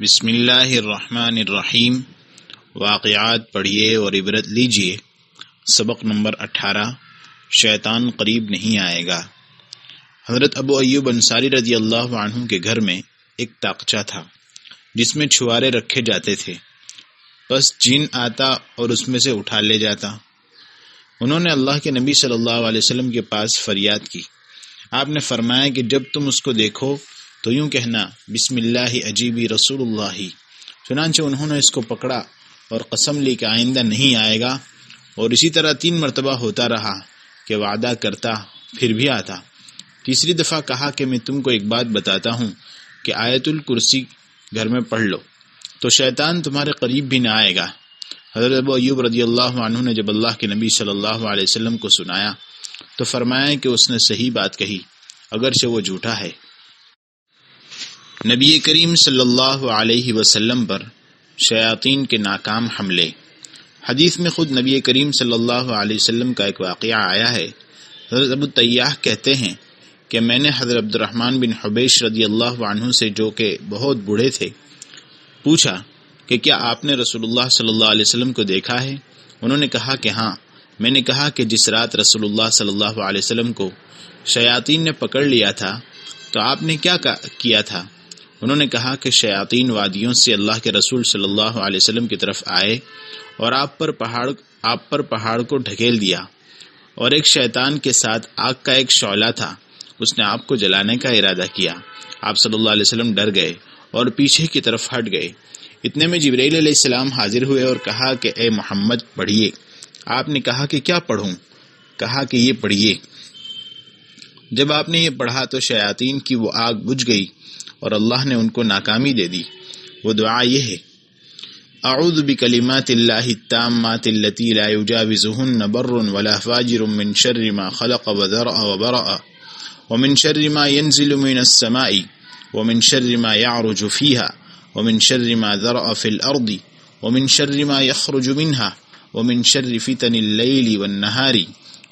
بسم اللہ الرحمن الرحیم۔ واقعات پڑھیے اور عبرت لیجیے۔ سبق نمبر 18، شیطان قریب نہیں آئے گا۔ حضرت ابو ایوب انصاری رضی اللہ عنہ کے گھر میں ایک طاقچہ تھا جس میں چھوارے رکھے جاتے تھے، بس جن آتا اور اس میں سے اٹھا لے جاتا۔ انہوں نے اللہ کے نبی صلی اللہ علیہ وسلم کے پاس فریاد کی۔ آپ نے فرمایا کہ جب تم اس کو دیکھو تو یوں کہنا، بسم اللہ عجیبی رسول اللہ۔ چنانچہ انہوں نے اس کو پکڑا اور قسم لی کہ آئندہ نہیں آئے گا، اور اسی طرح 3 مرتبہ ہوتا رہا کہ وعدہ کرتا پھر بھی آتا۔ تیسری دفعہ کہا کہ میں تم کو ایک بات بتاتا ہوں کہ آیت الکرسی گھر میں پڑھ لو تو شیطان تمہارے قریب بھی نہ آئے گا۔ حضرت ابو ایوب رضی اللہ عنہ نے جب اللہ کے نبی صلی اللہ علیہ وسلم کو سنایا تو فرمایا کہ اس نے صحیح بات کہی، اگرچہ وہ جھوٹا ہے۔ نبی کریم صلی اللہ علیہ وسلم پر شیاطین کے ناکام حملے۔ حدیث میں خود نبی کریم صلی اللہ علیہ وسلم کا ایک واقعہ آیا ہے۔ حضرت ابو طیاح کہتے ہیں کہ میں نے حضرت عبد الرحمن بن حبیش رضی اللہ عنہ سے، جو کہ بہت بوڑھے تھے، پوچھا کہ کیا آپ نے رسول اللہ صلی اللہ علیہ وسلم کو دیکھا ہے؟ انہوں نے کہا کہ ہاں۔ میں نے کہا کہ جس رات رسول اللہ صلی اللہ علیہ وسلم کو شیاطین نے پکڑ لیا تھا تو آپ نے کیا کیا تھا؟ انہوں نے کہا کہ شیاطین وادیوں سے اللہ کے رسول صلی اللہ علیہ وسلم کی طرف آئے اور آپ پر پہاڑ کو ڈھکیل دیا، اور ایک شیطان کے ساتھ آگ کا ایک شعلہ تھا، اس نے آپ کو جلانے کا ارادہ کیا۔ آپ صلی اللہ علیہ وسلم ڈر گئے اور پیچھے کی طرف ہٹ گئے۔ اتنے میں جبرائیل علیہ السلام حاضر ہوئے اور کہا کہ اے محمد پڑھیے۔ آپ نے کہا کہ کیا پڑھوں؟ کہا کہ یہ پڑھیے۔ جب آپ نے یہ پڑھا تو شیاطین کی وہ آگ بجھ گئی اور اللہ نے ان کو ناکامی دے دی۔ وہ دعا یہ ہے، اعوذ بکلمات اللہ التامات التی لا یجاوزہن بر ولا فاجر من شر ما خلق وذرأ وبرأ ومن شر ما ينزل من السماء ومن شر ما يعرج فيها ومن شر ما ذرأ في الأرض ومن شر ما يخرج منها ومن شر فتن الليل والنهار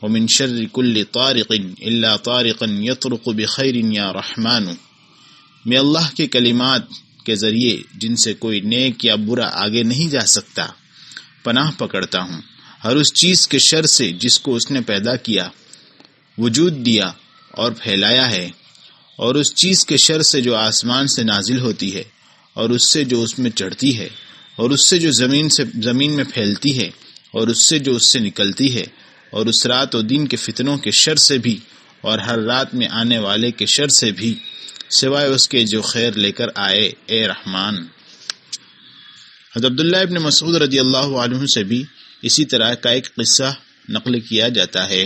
ومن شر كل طارق إلا طارقا يطرق بخير يا رحمن۔ میں اللہ کے کلمات کے ذریعے جن سے کوئی نیک یا برا آگے نہیں جا سکتا پناہ پکڑتا ہوں، ہر اس چیز کے شر سے جس کو اس نے پیدا کیا، وجود دیا اور پھیلایا ہے، اور اس چیز کے شر سے جو آسمان سے نازل ہوتی ہے، اور اس سے جو اس میں چڑھتی ہے، اور اس سے جو زمین میں پھیلتی ہے، اور اس سے جو اس سے نکلتی ہے، اور اس رات و دن کے فتنوں کے شر سے بھی، اور ہر رات میں آنے والے کے شر سے بھی، سوائے اس کے جو خیر لے کر آئے، اے رحمان۔ حضرت عبداللہ ابن مسعود رضی اللہ عنہ سے بھی اسی طرح کا ایک قصہ نقل کیا جاتا ہے۔